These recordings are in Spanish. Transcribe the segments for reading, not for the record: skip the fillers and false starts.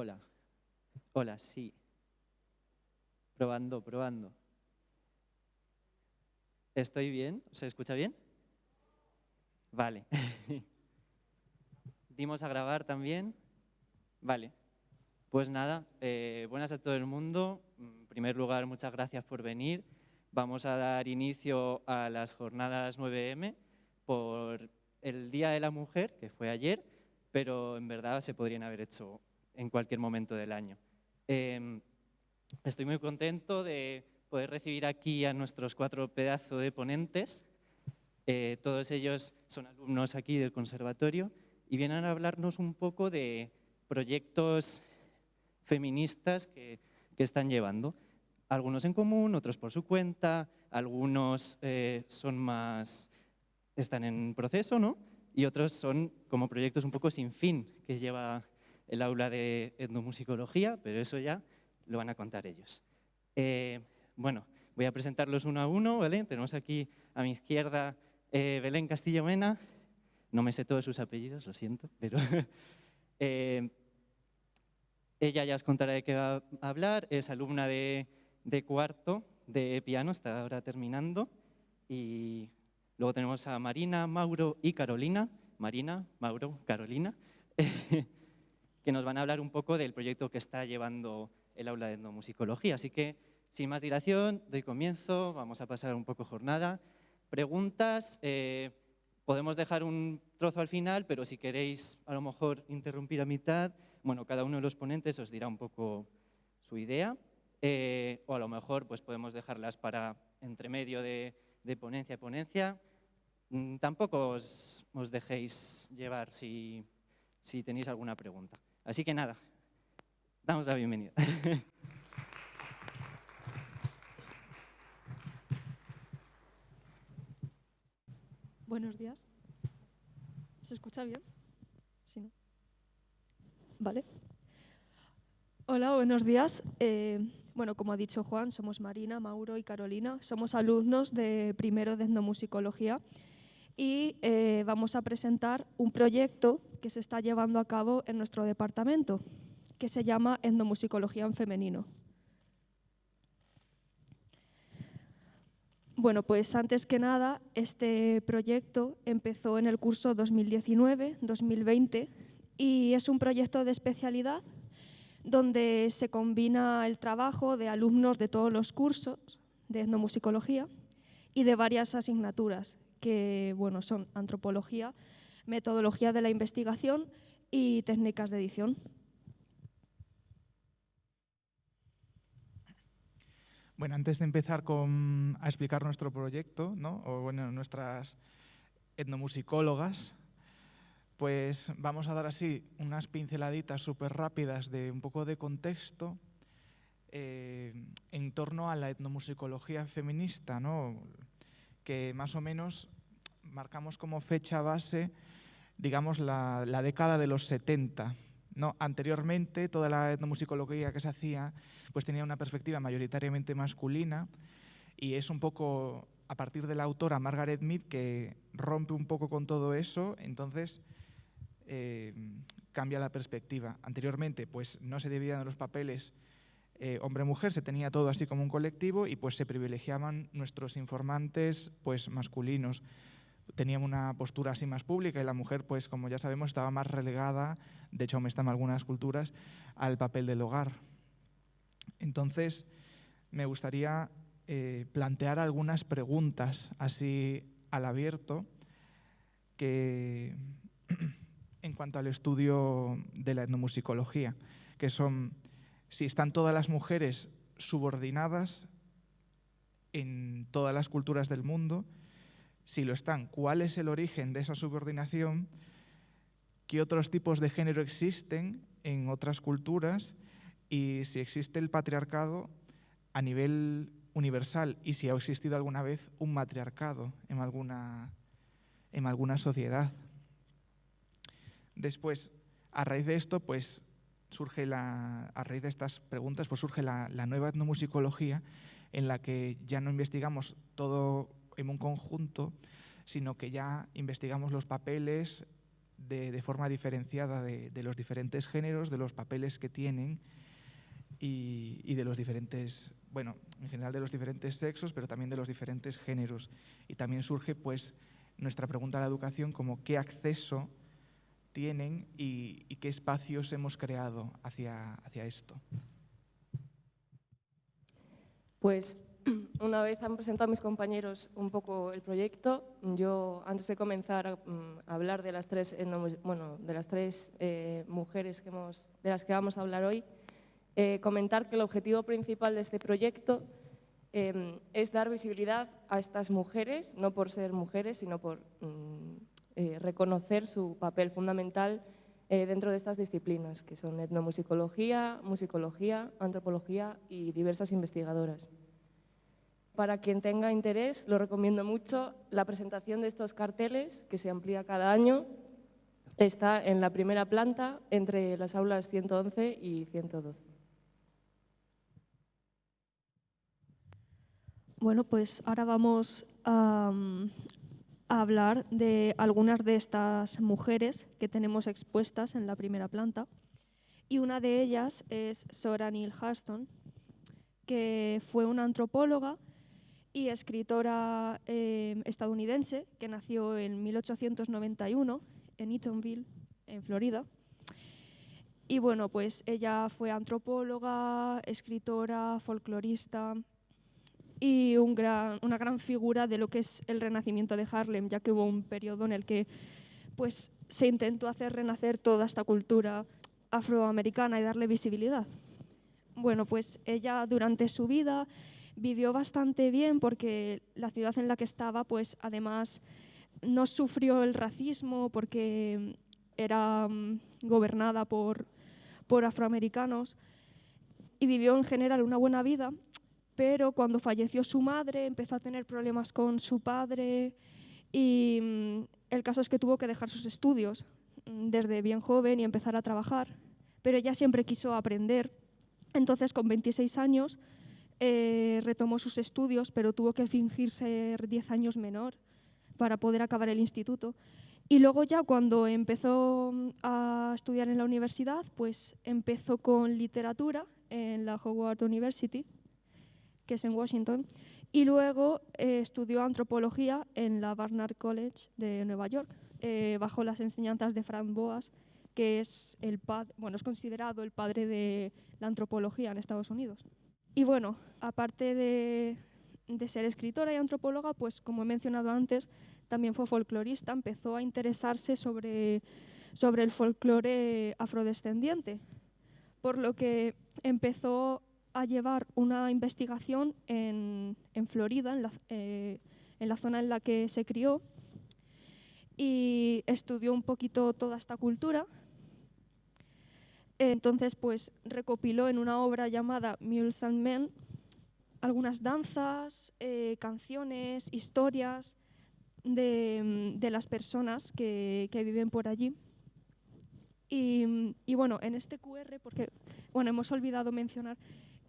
Hola, hola, sí. Probando, probando. ¿Estoy bien? ¿Se escucha bien? Vale. ¿Dimos a grabar también? Vale. Pues nada, buenas a todo el mundo. En primer lugar, muchas gracias por venir. Vamos a dar inicio a las jornadas 9M por el Día de la Mujer, que fue ayer, pero en verdad se podrían haber hecho en cualquier momento del año. Estoy muy contento de poder recibir aquí a nuestros 4 pedazos de ponentes. Todos ellos son alumnos aquí del conservatorio y vienen a hablarnos un poco de proyectos feministas que están llevando. Algunos en común, otros por su cuenta, algunos están en proceso, ¿no? Y otros son como proyectos un poco sin fin que lleva el aula de etnomusicología, pero eso ya lo van a contar ellos. Bueno, voy a presentarlos uno a uno, ¿vale? Tenemos aquí a mi izquierda Belén Castillo Mena. No me sé todos sus apellidos, lo siento, pero ella ya os contará de qué va a hablar. Es alumna de cuarto de piano, está ahora terminando. Y luego tenemos a Marina, Mauro y Carolina. Marina, Mauro, Carolina, que nos van a hablar un poco del proyecto que está llevando el aula de etnomusicología. Así que, sin más dilación, doy comienzo, vamos a pasar un poco jornada. Preguntas, podemos dejar un trozo al final, pero si queréis a lo mejor interrumpir a mitad, bueno, cada uno de los ponentes os dirá un poco su idea, o a lo mejor pues podemos dejarlas para entre medio de ponencia a ponencia. Tampoco os dejéis llevar si tenéis alguna pregunta. Así que nada, damos la bienvenida. Buenos días. ¿Se escucha bien? Sí, ¿no? Vale. Hola, buenos días. Bueno, como ha dicho Juan, somos Marina, Mauro y Carolina. Somos alumnos de primero de etnomusicología y vamos a presentar un proyecto que se está llevando a cabo en nuestro departamento, que se llama Etnomusicología en Femenino. Bueno, pues antes que nada, este proyecto empezó en el curso 2019-2020 y es un proyecto de especialidad donde se combina el trabajo de alumnos de todos los cursos de etnomusicología y de varias asignaturas que bueno, son antropología, metodología de la investigación y técnicas de edición. Bueno, antes de empezar a explicar nuestro proyecto, ¿no? O bueno, nuestras etnomusicólogas, pues vamos a dar así unas pinceladitas súper rápidas de un poco de contexto en torno a la etnomusicología feminista, ¿no? Que más o menos marcamos como fecha base, digamos, la década de los 70. ¿No? Anteriormente, toda la etnomusicología que se hacía pues tenía una perspectiva mayoritariamente masculina y es un poco a partir de la autora Margaret Mead que rompe un poco con todo eso, entonces cambia la perspectiva. Anteriormente pues no se dividían los papeles hombre-mujer, se tenía todo así como un colectivo y pues se privilegiaban nuestros informantes pues masculinos. Tenían una postura así más pública y la mujer, pues como ya sabemos, estaba más relegada, de hecho aún está en algunas culturas, al papel del hogar. Entonces, me gustaría plantear algunas preguntas así al abierto que, en cuanto al estudio de la etnomusicología, que son si están todas las mujeres subordinadas en todas las culturas del mundo. Si lo están, ¿cuál es el origen de esa subordinación? ¿Qué otros tipos de género existen en otras culturas? Y si existe el patriarcado a nivel universal y si ha existido alguna vez un matriarcado en alguna sociedad. Después, a raíz de esto, pues a raíz de estas preguntas, pues surge la nueva etnomusicología en la que ya no investigamos todo en un conjunto, sino que ya investigamos los papeles de forma diferenciada de los diferentes géneros, de los papeles que tienen y de los diferentes, bueno, en general de los diferentes sexos, pero también de los diferentes géneros. Y también surge pues nuestra pregunta a la educación como qué acceso tienen y qué espacios hemos creado hacia esto. Pues una vez han presentado mis compañeros un poco el proyecto, yo antes de comenzar a hablar de las tres, mujeres de las que vamos a hablar hoy, comentar que el objetivo principal de este proyecto es dar visibilidad a estas mujeres, no por ser mujeres, sino por reconocer su papel fundamental dentro de estas disciplinas, que son etnomusicología, musicología, antropología y diversas investigadoras. Para quien tenga interés, lo recomiendo mucho. La presentación de estos carteles, que se amplía cada año, está en la primera planta, entre las aulas 111 y 112. Bueno, pues ahora vamos a hablar de algunas de estas mujeres que tenemos expuestas en la primera planta. Y una de ellas es Zora Neale Hurston, que fue una antropóloga y escritora estadounidense que nació en 1891 en Eatonville, en Florida. Y bueno, pues ella fue antropóloga, escritora, folclorista y una gran figura de lo que es el renacimiento de Harlem, ya que hubo un periodo en el que pues, se intentó hacer renacer toda esta cultura afroamericana y darle visibilidad. Bueno, pues ella durante su vida vivió bastante bien porque la ciudad en la que estaba, pues además no sufrió el racismo porque era gobernada por afroamericanos y vivió en general una buena vida, pero cuando falleció su madre empezó a tener problemas con su padre y el caso es que tuvo que dejar sus estudios desde bien joven y empezar a trabajar, pero ella siempre quiso aprender. Entonces, con 26 años, retomó sus estudios, pero tuvo que fingir ser 10 años menor para poder acabar el instituto. Y luego ya cuando empezó a estudiar en la universidad, pues empezó con literatura en la Howard University, que es en Washington, y luego estudió antropología en la Barnard College de Nueva York, bajo las enseñanzas de Frank Boas, que es es considerado el padre de la antropología en Estados Unidos. Y bueno, aparte de ser escritora y antropóloga, pues como he mencionado antes, también fue folclorista, empezó a interesarse sobre el folclore afrodescendiente, por lo que empezó a llevar una investigación en Florida, en la zona en la que se crió, y estudió un poquito toda esta cultura. Entonces, pues recopiló en una obra llamada Mules and Men algunas danzas, canciones, historias de las personas que viven por allí. Y bueno, en este QR, porque bueno, hemos olvidado mencionar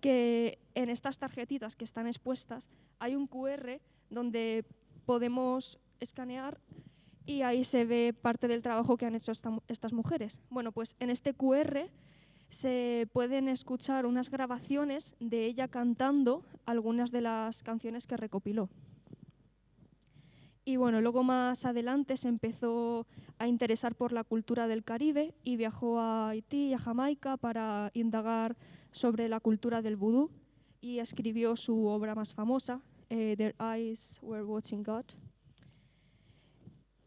que en estas tarjetitas que están expuestas hay un QR donde podemos escanear y ahí se ve parte del trabajo que han hecho estas mujeres. Bueno, pues en este QR se pueden escuchar unas grabaciones de ella cantando algunas de las canciones que recopiló. Y bueno, luego más adelante se empezó a interesar por la cultura del Caribe y viajó a Haití y a Jamaica para indagar sobre la cultura del vudú y escribió su obra más famosa, Their Eyes Were Watching God.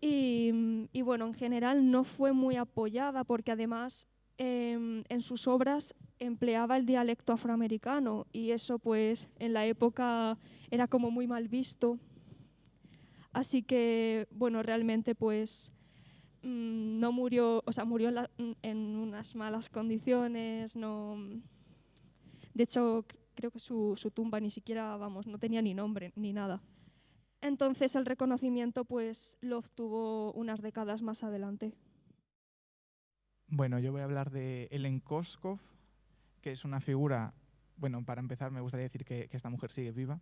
Y bueno, en general no fue muy apoyada porque además en sus obras empleaba el dialecto afroamericano y eso pues en la época era como muy mal visto. Así que bueno, realmente pues no murió, o sea, murió en unas malas condiciones. No, de hecho, creo que su tumba ni siquiera, no tenía ni nombre ni nada. Entonces el reconocimiento pues lo obtuvo unas décadas más adelante. Bueno, yo voy a hablar de Ellen Koskov, que es una figura, bueno, para empezar me gustaría decir que esta mujer sigue viva,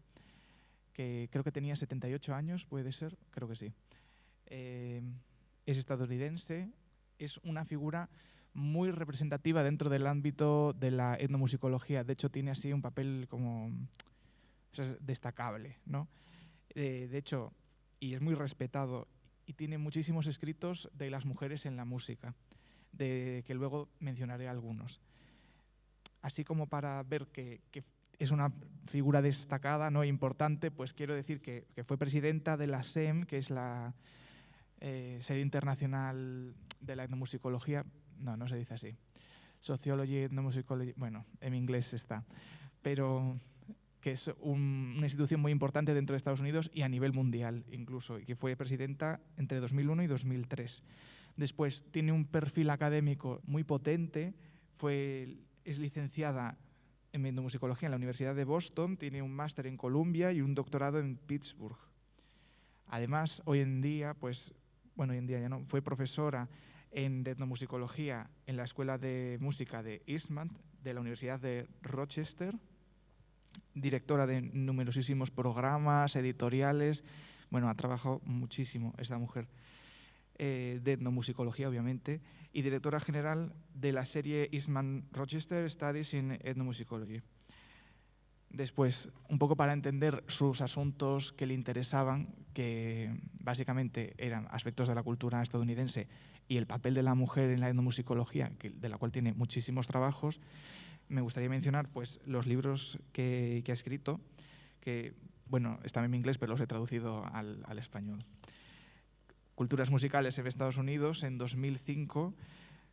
que creo que tenía 78 años, puede ser, creo que sí. Es estadounidense, es una figura muy representativa dentro del ámbito de la etnomusicología. De hecho, tiene así un papel como, o sea, es destacable, ¿no? De hecho, y es muy respetado, y tiene muchísimos escritos de las mujeres en la música, de que luego mencionaré algunos. Así como para ver que es una figura destacada, ¿no? Importante, pues quiero decir que fue presidenta de la SEM, que es la sede internacional de la etnomusicología. No se dice así. Sociology, Ethnomusicology, bueno, en inglés está. Pero que es una institución muy importante dentro de Estados Unidos y a nivel mundial incluso, y que fue presidenta entre 2001 y 2003. Después tiene un perfil académico muy potente, es licenciada en etnomusicología en la Universidad de Boston, tiene un máster en Columbia y un doctorado en Pittsburgh. Además, hoy en día ya no, fue profesora de etnomusicología en la Escuela de Música de Eastman, de la Universidad de Rochester, directora de numerosísimos programas, editoriales. Bueno, ha trabajado muchísimo esta mujer, de etnomusicología, obviamente, y directora general de la serie Eastman Rochester Studies in Ethnomusicology. Después, un poco para entender sus asuntos que le interesaban, que básicamente eran aspectos de la cultura estadounidense y el papel de la mujer en la etnomusicología, de la cual tiene muchísimos trabajos, me gustaría mencionar pues, los libros que ha escrito, que bueno, están en inglés, pero los he traducido al español. Culturas musicales en Estados Unidos, en 2005,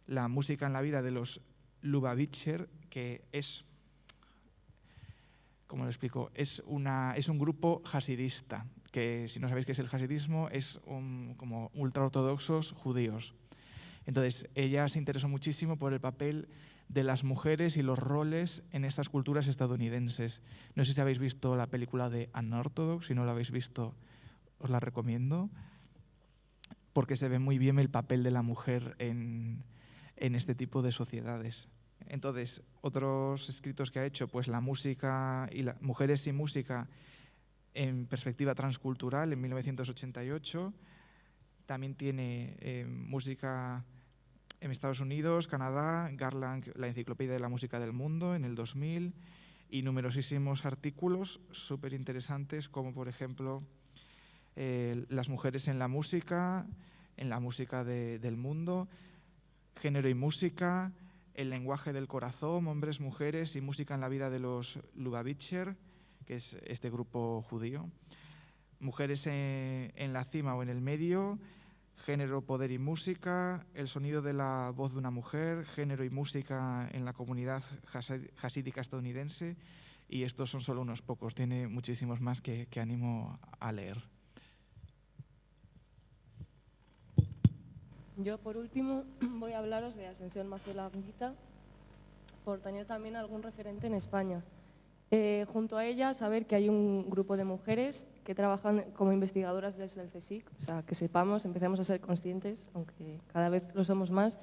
La música en la vida de los Lubavitcher, que es, ¿cómo lo explico? Es un grupo hasidista, que si no sabéis qué es el hasidismo, es como ultraortodoxos judíos. Entonces, ella se interesó muchísimo por el papel de las mujeres y los roles en estas culturas estadounidenses. No sé si habéis visto la película de Unorthodox, si no la habéis visto, os la recomiendo, porque se ve muy bien el papel de la mujer en este tipo de sociedades. Entonces, otros escritos que ha hecho, pues la música y Mujeres y música en perspectiva transcultural, en 1988. También tiene música en Estados Unidos, Canadá, Garland, la Enciclopedia de la Música del Mundo, en el 2000, y numerosísimos artículos súper interesantes, como por ejemplo Las mujeres en la música del mundo, Género y música, El lenguaje del corazón, Hombres, mujeres y música en la vida de los Lubavitcher, que es este grupo judío, Mujeres en la cima o en el medio, Género, poder y música, El sonido de la voz de una mujer, Género y música en la comunidad hasídica estadounidense, y estos son solo unos pocos, tiene muchísimos más que animo a leer. Yo, por último, voy a hablaros de Ascensión Mazuela Anguita, por tener también algún referente en España. Junto a ella, saber que hay un grupo de mujeres que trabajan como investigadoras desde el CSIC, o sea, que sepamos, empecemos a ser conscientes, aunque cada vez lo somos más,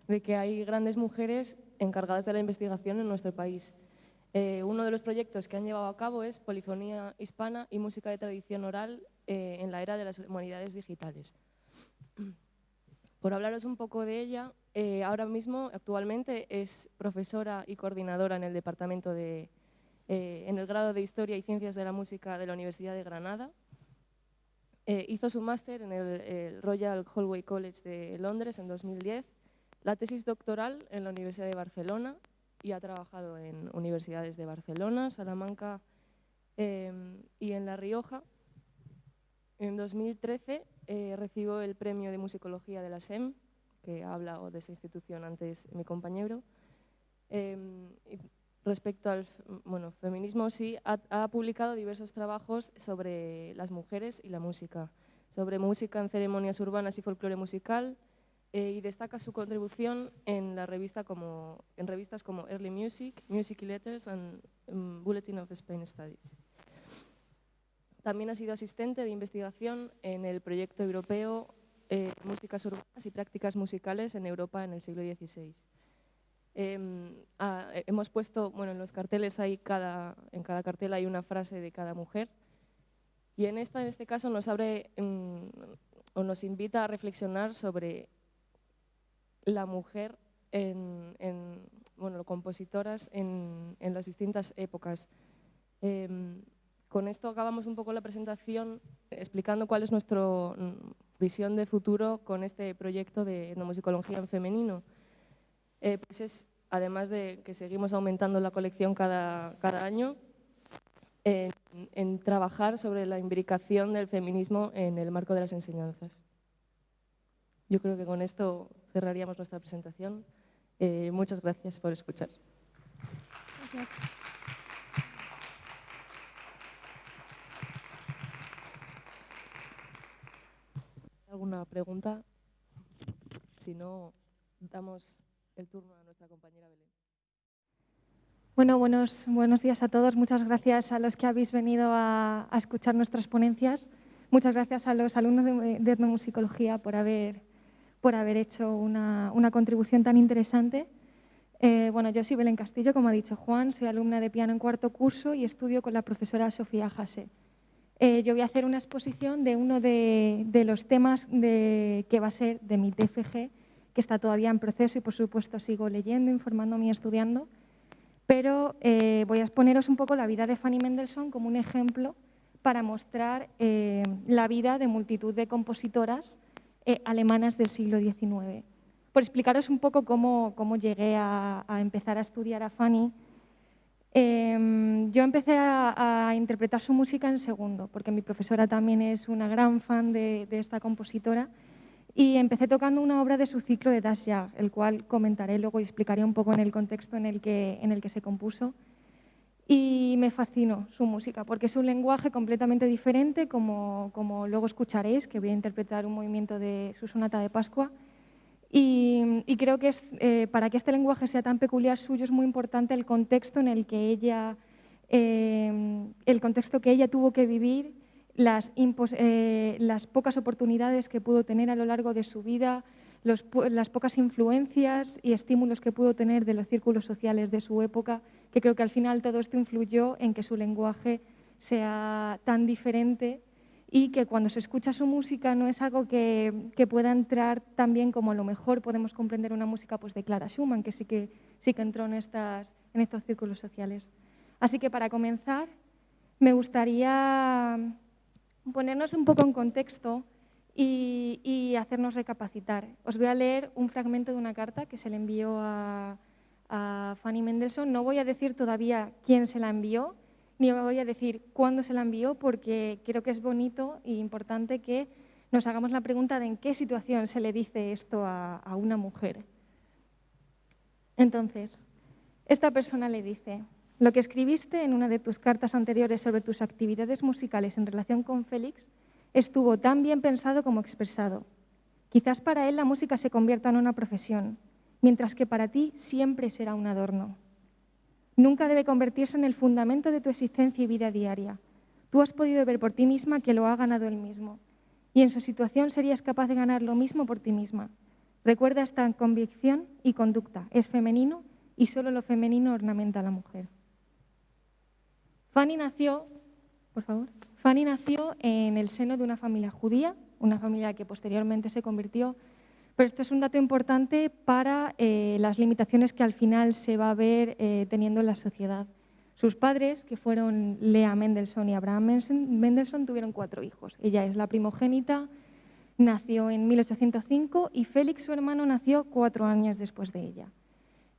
de que hay grandes mujeres encargadas de la investigación en nuestro país. Uno de los proyectos que han llevado a cabo es Polifonía hispana y música de tradición oral en la era de las humanidades digitales. Por hablaros un poco de ella, ahora mismo, actualmente, es profesora y coordinadora en el departamento en el grado de Historia y Ciencias de la Música de la Universidad de Granada. Hizo su máster en el Royal Holloway College de Londres en 2010, la tesis doctoral en la Universidad de Barcelona y ha trabajado en universidades de Barcelona, Salamanca y en La Rioja. En 2013 recibió el premio de musicología de la SEM, que ha hablado de esa institución antes mi compañero. Respecto al feminismo, sí, ha publicado diversos trabajos sobre las mujeres y la música, sobre música en ceremonias urbanas y folclore musical, y destaca su contribución en revistas como Early Music, Music Letters y Bulletin of Spain Studies. También ha sido asistente de investigación en el proyecto europeo Músicas urbanas y prácticas musicales en Europa en el siglo XVI. Hemos puesto, en los carteles en cada cartel hay una frase de cada mujer, y en este caso nos abre o nos invita a reflexionar sobre la mujer bueno, compositoras en las distintas épocas. Con esto acabamos un poco la presentación explicando cuál es nuestra visión de futuro con este proyecto de etnomusicología en femenino. Pues es, además de que seguimos aumentando la colección cada año, en trabajar sobre la imbricación del feminismo en el marco de las enseñanzas. Yo creo que con esto cerraríamos nuestra presentación. Muchas gracias por escuchar. Gracias. ¿Alguna pregunta? Si no, damos el turno a nuestra compañera Belén. Bueno, buenos días a todos. Muchas gracias a los que habéis venido a escuchar nuestras ponencias. Muchas gracias a los alumnos de etnomusicología por haber hecho una contribución tan interesante. Bueno, yo soy Belén Castillo, como ha dicho Juan, soy alumna de piano en cuarto curso y estudio con la profesora Sofía Jase. Yo voy a hacer una exposición de uno de los temas que va a ser de mi TFG, que está todavía en proceso y, por supuesto, sigo leyendo, informándome y estudiando. Pero voy a exponeros un poco la vida de Fanny Mendelssohn como un ejemplo para mostrar la vida de multitud de compositoras alemanas del siglo XIX. Por explicaros un poco cómo llegué a empezar a estudiar a Fanny, yo empecé a interpretar su música en segundo, porque mi profesora también es una gran fan de esta compositora, y empecé tocando una obra de su ciclo de Das Jahr, el cual comentaré luego y explicaré un poco en el contexto en el que se compuso. Y me fascinó su música, porque es un lenguaje completamente diferente, como luego escucharéis, que voy a interpretar un movimiento de su sonata de Pascua. Y creo que para que este lenguaje sea tan peculiar suyo es muy importante el contexto en el que ella, tuvo que vivir, las pocas oportunidades que pudo tener a lo largo de su vida, las pocas influencias y estímulos que pudo tener de los círculos sociales de su época, que creo que al final todo esto influyó en que su lenguaje sea tan diferente y que cuando se escucha su música no es algo que pueda entrar tan bien como a lo mejor podemos comprender una música pues, de Clara Schumann, que sí que entró en estos círculos sociales. Así que para comenzar me gustaría ponernos un poco en contexto y hacernos recapacitar. Os voy a leer un fragmento de una carta que se le envió a Fanny Mendelssohn. No voy a decir todavía quién se la envió, ni voy a decir cuándo se la envió, porque creo que es bonito e importante que nos hagamos la pregunta de en qué situación se le dice esto a una mujer. Entonces, esta persona le dice: lo que escribiste en una de tus cartas anteriores sobre tus actividades musicales en relación con Félix estuvo tan bien pensado como expresado. Quizás para él la música se convierta en una profesión, mientras que para ti siempre será un adorno. Nunca debe convertirse en el fundamento de tu existencia y vida diaria. Tú has podido ver por ti misma que lo ha ganado él mismo, y en su situación serías capaz de ganar lo mismo por ti misma. Recuerda esta convicción y conducta. Es femenino y solo lo femenino ornamenta a la mujer. Fanny nació en el seno de una familia judía, una familia que posteriormente se convirtió, pero esto es un dato importante para las limitaciones que al final se va a ver teniendo en la sociedad. Sus padres, que fueron Lea Mendelssohn y Abraham Mendelssohn, tuvieron 4 hijos. Ella es la primogénita, nació en 1805 y Félix, su hermano, nació 4 años después de ella.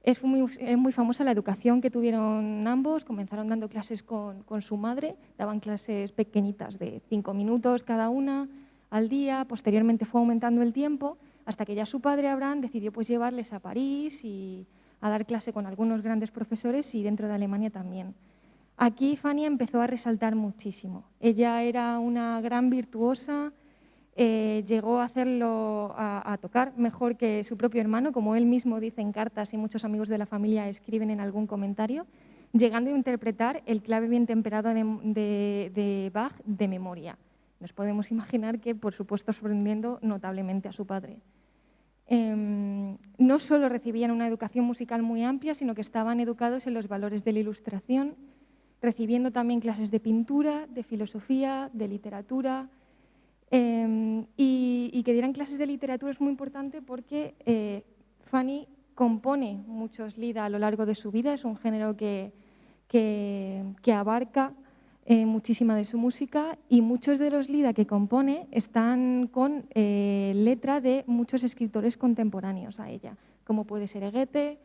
Es muy famosa la educación que tuvieron ambos. Comenzaron dando clases con su madre, daban clases pequeñitas de 5 minutos cada una al día. Posteriormente fue aumentando el tiempo hasta que ya su padre, Abraham, decidió pues, llevarles a París y a dar clase con algunos grandes profesores y dentro de Alemania también. Aquí Fanny empezó a resaltar muchísimo. Ella era una gran virtuosa. Llegó a hacerlo, a tocar mejor que su propio hermano, como él mismo dice en cartas y muchos amigos de la familia escriben en algún comentario, llegando a interpretar el clave bien temperado de Bach de memoria. Nos podemos imaginar que, por supuesto, sorprendiendo notablemente a su padre. No solo recibían una educación musical muy amplia, sino que estaban educados en los valores de la ilustración, recibiendo también clases de pintura, de filosofía, de literatura. Y que dieran clases de literatura es muy importante porque Fanny compone muchos lied a lo largo de su vida, es un género que abarca muchísima de su música, y muchos de los lied que compone están con letra de muchos escritores contemporáneos a ella, como puede ser Goethe,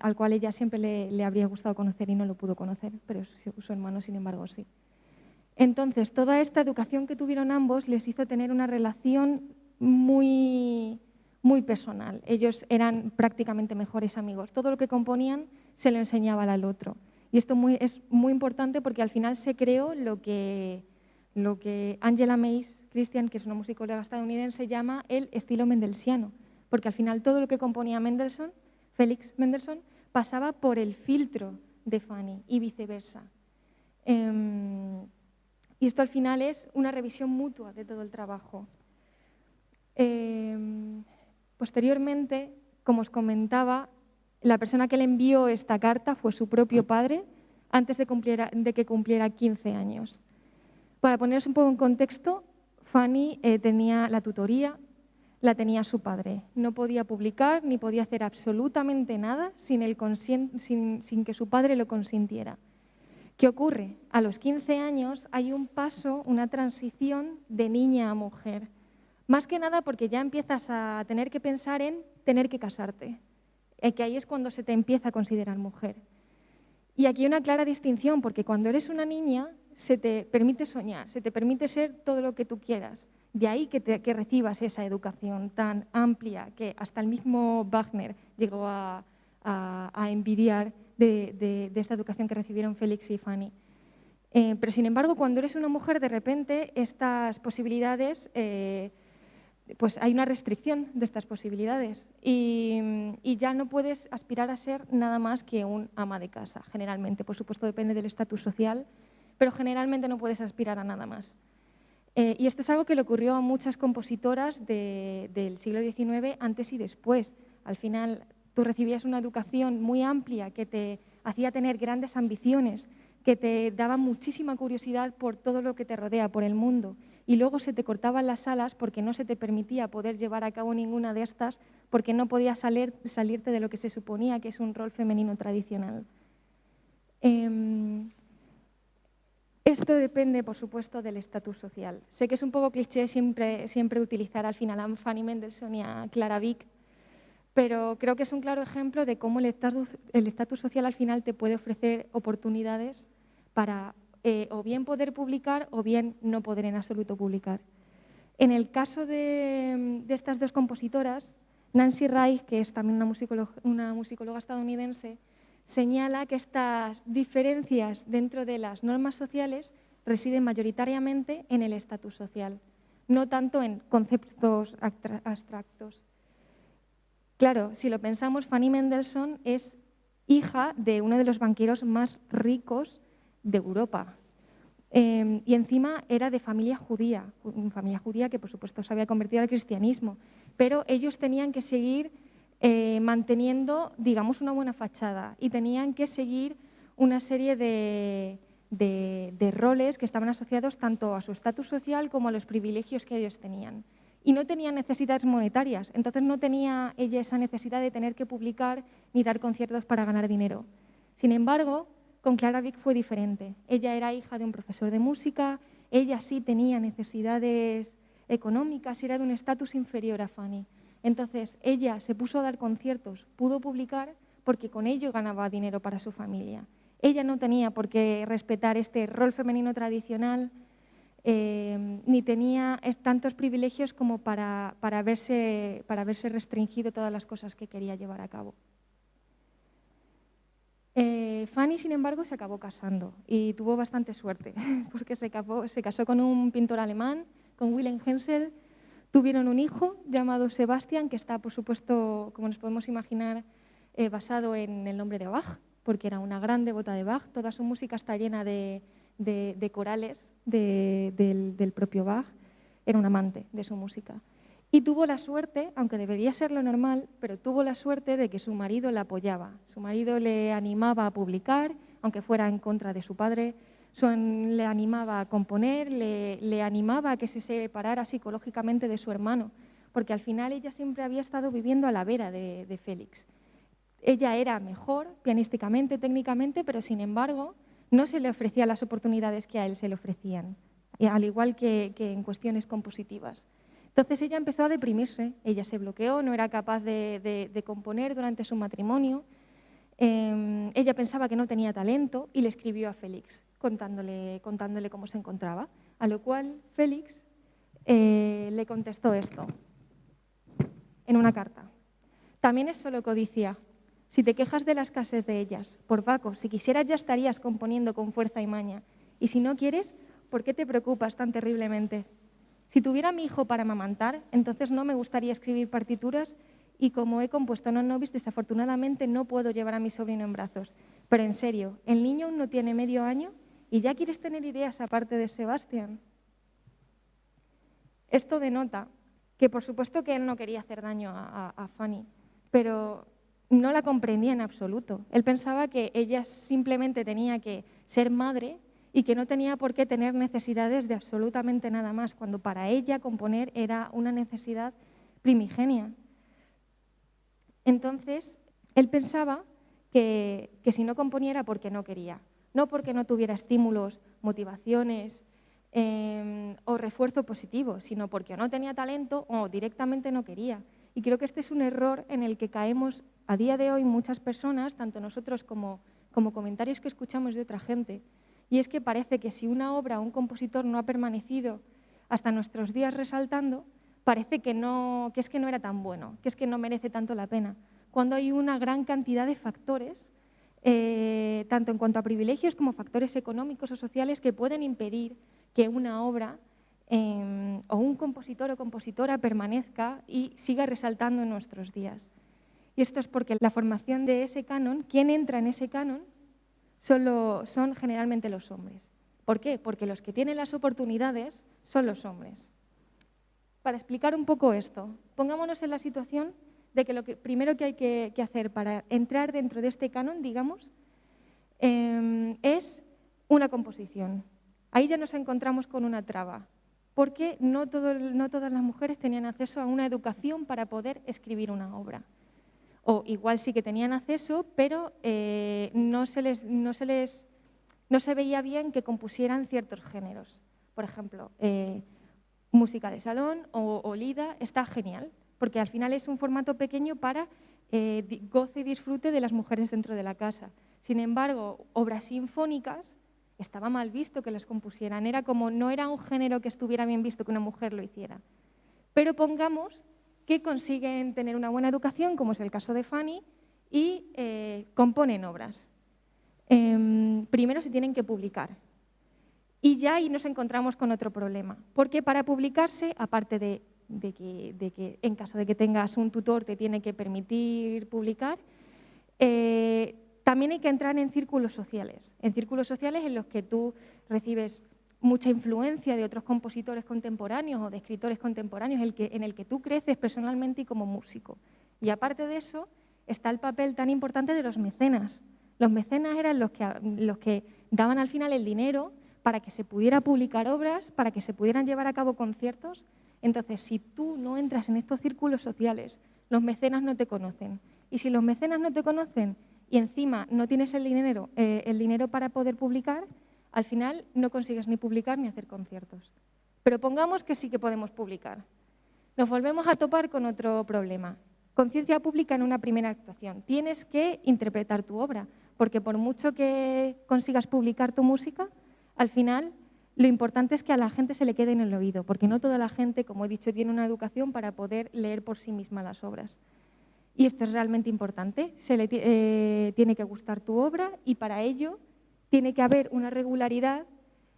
al cual ella siempre le habría gustado conocer y no lo pudo conocer, pero su hermano, sin embargo, sí. Entonces, toda esta educación que tuvieron ambos les hizo tener una relación muy personal. Ellos eran prácticamente mejores amigos. Todo lo que componían se lo enseñaban al otro. Y esto es muy importante porque al final se creó lo que Angela Mace Christian, que es una musicóloga estadounidense, llama el estilo mendelsiano. Porque al final todo lo que componía Felix Mendelssohn, pasaba por el filtro de Fanny y viceversa. Y esto al final es una revisión mutua de todo el trabajo. Posteriormente, como os comentaba, la persona que le envió esta carta fue su propio padre antes de que cumpliera 15 años. Para poneros un poco en contexto, Fanny tenía la tutoría, la tenía su padre. No podía publicar ni podía hacer absolutamente nada sin que su padre lo consintiera. ¿Qué ocurre? A los 15 años hay un paso, una transición de niña a mujer. Más que nada porque ya empiezas a tener que pensar en tener que casarte, que ahí es cuando se te empieza a considerar mujer. Y aquí hay una clara distinción, porque cuando eres una niña se te permite soñar, se te permite ser todo lo que tú quieras. De ahí que recibas esa educación tan amplia que hasta el mismo Wagner llegó a envidiar de esta educación que recibieron Félix y Fanny. Pero sin embargo, cuando eres una mujer, de repente estas posibilidades, pues hay una restricción de estas posibilidades y ya no puedes aspirar a ser nada más que un ama de casa, generalmente. Por supuesto, depende del estatus social, pero generalmente no puedes aspirar a nada más. Y esto es algo que le ocurrió a muchas compositoras del siglo XIX antes y después. Al final, tú recibías una educación muy amplia que te hacía tener grandes ambiciones, que te daba muchísima curiosidad por todo lo que te rodea, por el mundo. Y luego se te cortaban las alas porque no se te permitía poder llevar a cabo ninguna de estas, porque no podías salirte de lo que se suponía que es un rol femenino tradicional. Esto depende, por supuesto, del estatus social. Sé que es un poco cliché siempre utilizar al final a Fanny Mendelssohn y a Clara Wieck, pero creo que es un claro ejemplo de cómo el estatus social al final te puede ofrecer oportunidades para o bien poder publicar o bien no poder en absoluto publicar. En el caso de estas dos compositoras, Nancy Reich, que es también una musicóloga estadounidense, señala que estas diferencias dentro de las normas sociales residen mayoritariamente en el estatus social, no tanto en conceptos abstractos. Claro, si lo pensamos, Fanny Mendelssohn es hija de uno de los banqueros más ricos de Europa. Y encima era de familia judía que por supuesto se había convertido al cristianismo, pero ellos tenían que seguir manteniendo, digamos, una buena fachada y tenían que seguir una serie de roles que estaban asociados tanto a su estatus social como a los privilegios que ellos tenían. Y no tenían necesidades monetarias, entonces no tenía ella esa necesidad de tener que publicar ni dar conciertos para ganar dinero. Sin embargo, con Clara Wieck fue diferente. Ella era hija de un profesor de música, ella sí tenía necesidades económicas y era de un estatus inferior a Fanny. Entonces, ella se puso a dar conciertos, pudo publicar porque con ello ganaba dinero para su familia. Ella no tenía por qué respetar este rol femenino tradicional, ni tenía tantos privilegios como para verse restringido todas las cosas que quería llevar a cabo. Fanny, sin embargo, se acabó casando y tuvo bastante suerte porque se casó con un pintor alemán, con Wilhelm Hensel. Tuvieron un hijo llamado Sebastian, que está, por supuesto, como nos podemos imaginar, basado en el nombre de Bach, porque era una gran devota de Bach. Toda su música está llena de corales del propio Bach. Era un amante de su música. Y tuvo la suerte, aunque debería ser lo normal, pero tuvo la suerte de que su marido la apoyaba. Su marido le animaba a publicar, aunque fuera en contra de su padre. Le animaba a componer, le animaba a que se separara psicológicamente de su hermano, porque al final ella siempre había estado viviendo a la vera de Félix. Ella era mejor pianísticamente, técnicamente, pero sin embargo no se le ofrecían las oportunidades que a él se le ofrecían, al igual que en cuestiones compositivas. Entonces ella empezó a deprimirse, ella se bloqueó, no era capaz de componer durante su matrimonio. Ella pensaba que no tenía talento y le escribió a Félix contándole cómo se encontraba, a lo cual Félix le contestó esto en una carta. También es solo codicia. Si te quejas de la escasez de ellas, por Baco, si quisieras ya estarías componiendo con fuerza y maña. Y si no quieres, ¿por qué te preocupas tan terriblemente? Si tuviera a mi hijo para amamantar, entonces no me gustaría escribir partituras y como he compuesto non nobis, desafortunadamente no puedo llevar a mi sobrino en brazos. Pero en serio, el niño aún no tiene medio año y ya quieres tener ideas aparte de Sebastián. Esto denota que por supuesto que él no quería hacer daño a Fanny, pero no la comprendía en absoluto. Él pensaba que ella simplemente tenía que ser madre y que no tenía por qué tener necesidades de absolutamente nada más, cuando para ella componer era una necesidad primigenia. Entonces, él pensaba que si no componía era porque no quería, no porque no tuviera estímulos, motivaciones o refuerzo positivo, sino porque no tenía talento o directamente no quería. Y creo que este es un error en el que caemos a día de hoy muchas personas, tanto nosotros como comentarios que escuchamos de otra gente. Y es que parece que si una obra o un compositor no ha permanecido hasta nuestros días resaltando, parece que es que no era tan bueno, que es que no merece tanto la pena, cuando hay una gran cantidad de factores, tanto en cuanto a privilegios como factores económicos o sociales que pueden impedir que una obra o un compositor o compositora permanezca y siga resaltando en nuestros días. Y esto es porque la formación de ese canon, quien entra en ese canon, son generalmente los hombres. ¿Por qué? Porque los que tienen las oportunidades son los hombres. Para explicar un poco esto, pongámonos en la situación de que lo primero que hay que hacer para entrar dentro de este canon, digamos, es una composición. Ahí ya nos encontramos con una traba, porque no todas las mujeres tenían acceso a una educación para poder escribir una obra. O igual sí que tenían acceso, pero no se veía bien que compusieran ciertos géneros. Por ejemplo, música de salón o lida está genial, porque al final es un formato pequeño para goce y disfrute de las mujeres dentro de la casa. Sin embargo, obras sinfónicas estaba mal visto que las compusieran, no era un género que estuviera bien visto que una mujer lo hiciera. Pero pongamos que consiguen tener una buena educación, como es el caso de Fanny, y componen obras. Primero se tienen que publicar. Y ya ahí nos encontramos con otro problema, porque para publicarse, aparte de que en caso de que tengas un tutor te tiene que permitir publicar, también hay que entrar en círculos sociales en los que tú recibes mucha influencia de otros compositores contemporáneos o de escritores contemporáneos en el que tú creces personalmente y como músico. Y aparte de eso está el papel tan importante de los mecenas. Los mecenas eran los que daban al final el dinero para que se pudiera publicar obras, para que se pudieran llevar a cabo conciertos. Entonces, si tú no entras en estos círculos sociales, los mecenas no te conocen. Y si los mecenas no te conocen y encima no tienes el dinero para poder publicar, al final no consigues ni publicar ni hacer conciertos. Pero pongamos que sí que podemos publicar. Nos volvemos a topar con otro problema. Conciencia pública en una primera actuación. Tienes que interpretar tu obra, porque por mucho que consigas publicar tu música, al final lo importante es que a la gente se le quede en el oído, porque no toda la gente, como he dicho, tiene una educación para poder leer por sí misma las obras. Y esto es realmente importante. Tiene que gustar tu obra y para ello tiene que haber una regularidad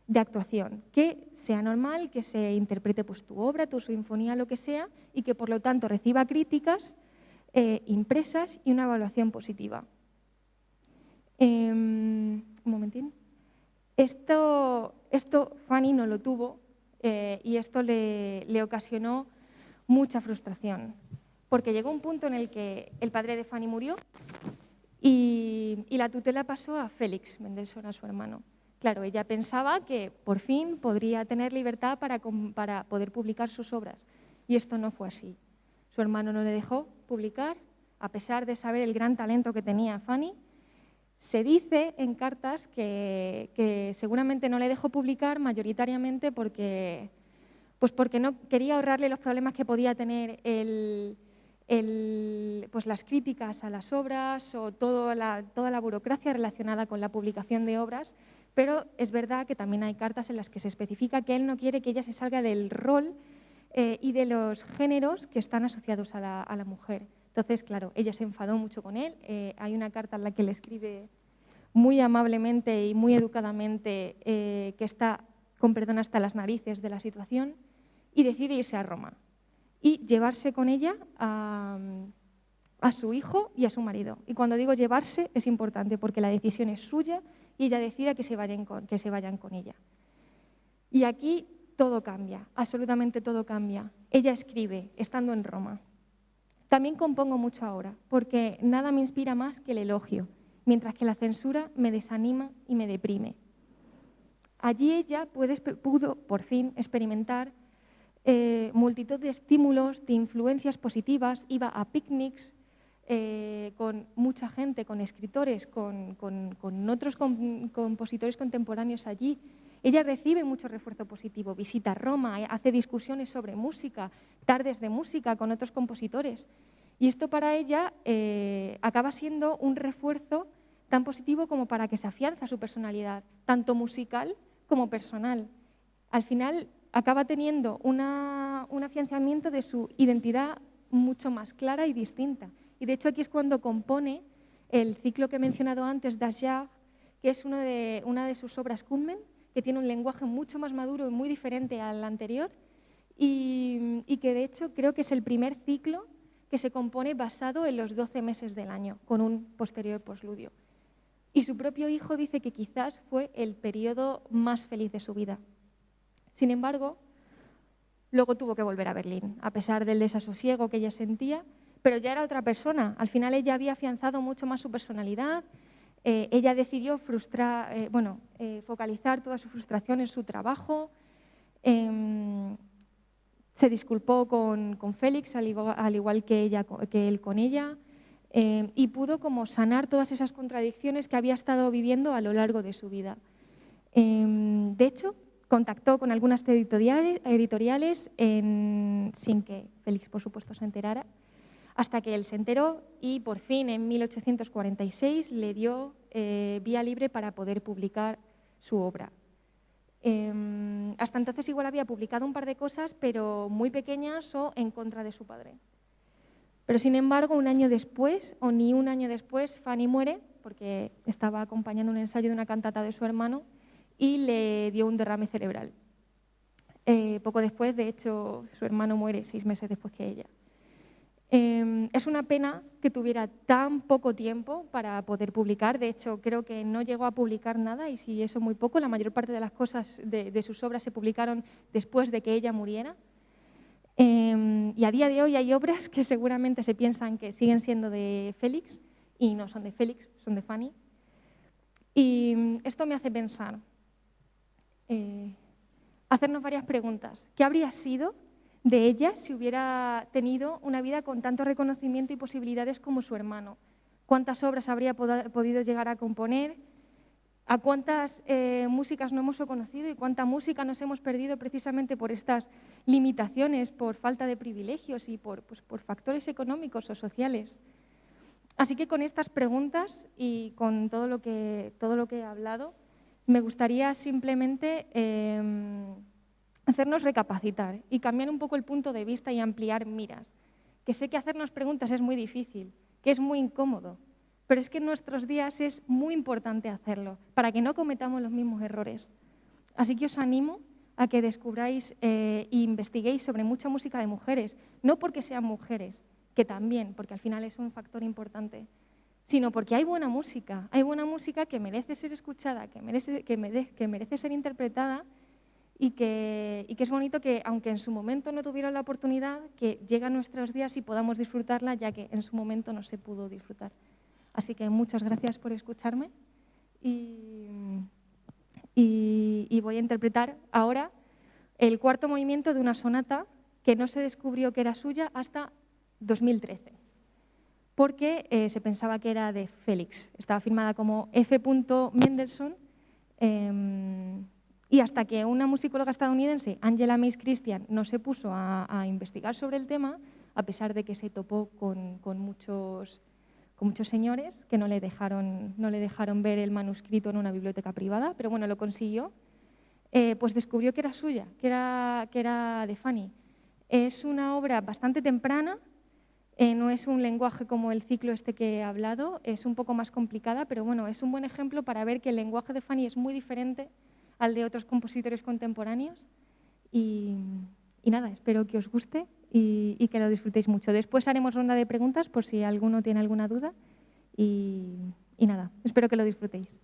de actuación, que sea normal, que se interprete pues, tu obra, tu sinfonía, lo que sea, y que por lo tanto reciba críticas impresas y una evaluación positiva. Un momentín. Esto Fanny no lo tuvo y esto le ocasionó mucha frustración, porque llegó un punto en el que el padre de Fanny murió y la tutela pasó a Félix Mendelssohn, a su hermano. Claro, ella pensaba que por fin podría tener libertad para poder publicar sus obras. y esto no fue así. Su hermano no le dejó publicar, a pesar de saber el gran talento que tenía Fanny. Se dice en cartas que seguramente no le dejó publicar mayoritariamente porque no quería ahorrarle los problemas que podía tener pues las críticas a las obras o toda la burocracia relacionada con la publicación de obras, pero es verdad que también hay cartas en las que se especifica que él no quiere que ella se salga del rol y de los géneros que están asociados a la mujer. Entonces, claro, ella se enfadó mucho con él. Hay una carta en la que le escribe muy amablemente y muy educadamente que está, con perdón, hasta las narices de la situación, y decide irse a Roma y llevarse con ella a su hijo y a su marido. Y cuando digo llevarse es importante porque la decisión es suya y ella decide que se vayan con ella. Y aquí todo cambia, absolutamente todo cambia. Ella escribe, estando en Roma. También compongo mucho ahora, porque nada me inspira más que el elogio, mientras que la censura me desanima y me deprime. Allí ella pudo por fin experimentar multitud de estímulos, de influencias positivas, iba a picnics con mucha gente, con escritores, con otros compositores contemporáneos allí. Ella recibe mucho refuerzo positivo, visita Roma, hace discusiones sobre música, tardes de música con otros compositores. Y esto para ella acaba siendo un refuerzo tan positivo como para que se afianza su personalidad, tanto musical como personal. Al final acaba teniendo un afianzamiento de su identidad mucho más clara y distinta. Y de hecho aquí es cuando compone el ciclo que he mencionado antes, Das Jahr, que es una de sus obras culmen, que tiene un lenguaje mucho más maduro y muy diferente al anterior y que de hecho creo que es el primer ciclo que se compone basado en los 12 meses del año, con un posterior posludio. Y su propio hijo dice que quizás fue el periodo más feliz de su vida. Sin embargo, luego tuvo que volver a Berlín, a pesar del desasosiego que ella sentía, pero ya era otra persona. Al final ella había afianzado mucho más su personalidad. Ella decidió focalizar toda su frustración en su trabajo. Se disculpó con Félix, al igual que él con ella, y pudo como sanar todas esas contradicciones que había estado viviendo a lo largo de su vida. De hecho, contactó con algunas editoriales sin que Félix, por supuesto, se enterara, hasta que él se enteró y por fin en 1846 le dio vía libre para poder publicar su obra. Hasta entonces igual había publicado un par de cosas, pero muy pequeñas o en contra de su padre. Pero sin embargo, un año después, o ni un año después, Fanny muere, porque estaba acompañando un ensayo de una cantata de su hermano y le dio un derrame cerebral. Poco después, de hecho, su hermano muere 6 meses después que ella. Es una pena que tuviera tan poco tiempo para poder publicar. De hecho, creo que no llegó a publicar nada y si eso muy poco, la mayor parte de las cosas de sus obras se publicaron después de que ella muriera. Y a día de hoy hay obras que seguramente se piensan que siguen siendo de Félix y no son de Félix, son de Fanny. Y esto me hace pensar, hacernos varias preguntas. ¿Qué habría sido de ella si hubiera tenido una vida con tanto reconocimiento y posibilidades como su hermano? ¿Cuántas obras habría podido llegar a componer? ¿A cuántas músicas no hemos conocido y cuánta música nos hemos perdido precisamente por estas limitaciones, por falta de privilegios y por factores económicos o sociales? Así que con estas preguntas y con todo lo que he hablado, me gustaría simplemente hacernos recapacitar y cambiar un poco el punto de vista y ampliar miras. Que sé que hacernos preguntas es muy difícil, que es muy incómodo, pero es que en nuestros días es muy importante hacerlo para que no cometamos los mismos errores. Así que os animo a que descubráis e investiguéis sobre mucha música de mujeres, no porque sean mujeres, que también, porque al final es un factor importante, sino porque hay buena música que merece ser escuchada, que merece ser interpretada y que es bonito que, aunque en su momento no tuvieron la oportunidad, que llegue a nuestros días y podamos disfrutarla, ya que en su momento no se pudo disfrutar. Así que muchas gracias por escucharme y voy a interpretar ahora el cuarto movimiento de una sonata que no se descubrió que era suya hasta 2013, porque se pensaba que era de Félix. Estaba firmada como F. Mendelssohn, y hasta que una musicóloga estadounidense, Angela Mace Christian, no se puso a investigar sobre el tema, a pesar de que se topó con muchos señores que no le dejaron ver el manuscrito en una biblioteca privada, pero bueno, lo consiguió, pues descubrió que era suya, que era de Fanny. Es una obra bastante temprana, no es un lenguaje como el ciclo este que he hablado, es un poco más complicada, pero bueno, es un buen ejemplo para ver que el lenguaje de Fanny es muy diferente al de otros compositores contemporáneos. Y nada, espero que os guste y que lo disfrutéis mucho. Después haremos ronda de preguntas por si alguno tiene alguna duda. Y nada, espero que lo disfrutéis.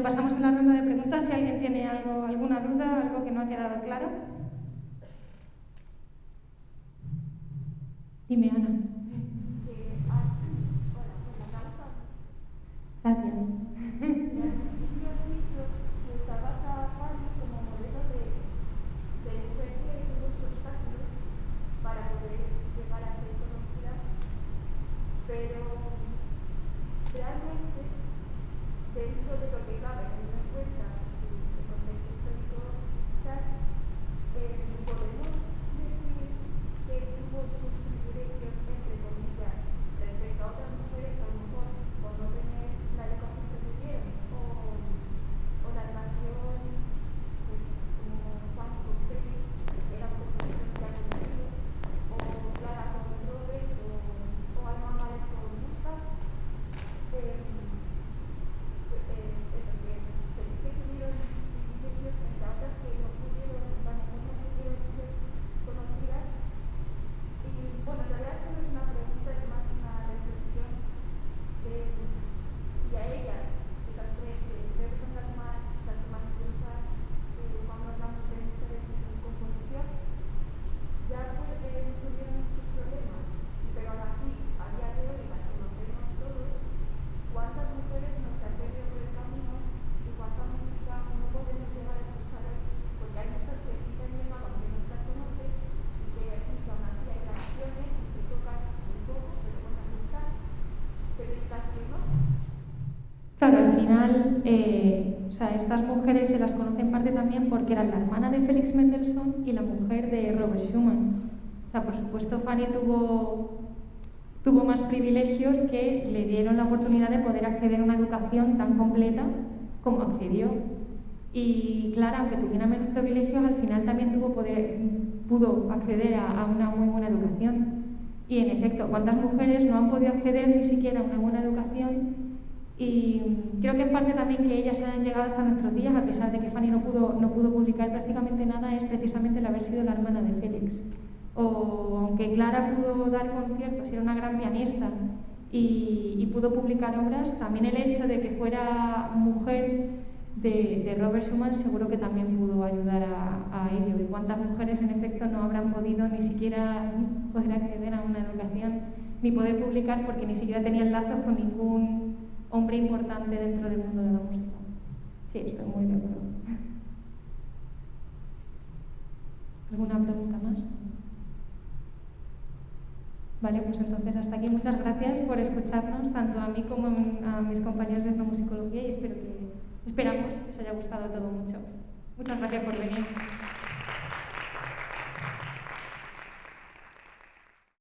Bueno, pasamos a la ronda de preguntas. Si alguien tiene alguna duda, algo que no ha quedado claro. Dime, Ana. Gracias. Pero realmente, dentro de lo que cabe, teniendo en cuenta su contexto histórico, podemos decir que tuvo sus privilegios, entre comillas, respecto a otras mujeres, a lo mejor por no tener la educación que tuvieron, o la educación, pues como Juan con Félix, era un poco especial conmigo, o Clara con Robert, o Alma Márquez con Gustav. Eso, que sí que tuvieron privilegios frente a otras que no pudieron, a lo mejor no pudieron ser conocidas. Y bueno, en realidad esto no es una pregunta, es más una reflexión de si a ellas, esas tres, que creo que son las que más se usan cuando hablamos de mujeres en composición, ya tuvieron sus problemas, pero aún así, a día de hoy las conocemos todos. ¿Cuántas mujeres nos se han perdido por el camino y cuánta música no podemos llegar a escuchar hoy? Porque hay muchas que siguen llegando, aunque no se las conoce, y que aún así hay canciones y se tocan muy poco, pero bueno, no están, pero hay otras que no. Claro, al final, estas mujeres se las conoce en parte también porque eran la hermana de Félix Mendelssohn y la mujer de Robert Schumann. Por supuesto, Fanny tuvo más privilegios que le dieron la oportunidad de poder acceder a una educación tan completa como accedió. Y Clara, aunque tuviera menos privilegios, al final también pudo acceder a una muy buena educación. Y en efecto, ¿cuántas mujeres no han podido acceder ni siquiera a una buena educación? Y creo que en parte también que ellas hayan llegado hasta nuestros días, a pesar de que Fanny no pudo publicar prácticamente nada, es precisamente el haber sido la hermana de Félix. O aunque Clara pudo dar conciertos y era una gran pianista y pudo publicar obras, también el hecho de que fuera mujer de Robert Schumann seguro que también pudo ayudar a ello. Y cuántas mujeres en efecto no habrán podido ni siquiera poder acceder a una educación ni poder publicar porque ni siquiera tenían lazos con ningún hombre importante dentro del mundo de la música. Sí, estoy muy de acuerdo. ¿Alguna pregunta más? Vale, pues entonces hasta aquí. Muchas gracias por escucharnos, tanto a mí como a mis compañeros de etnomusicología, y esperamos que os haya gustado todo mucho. Muchas gracias por venir.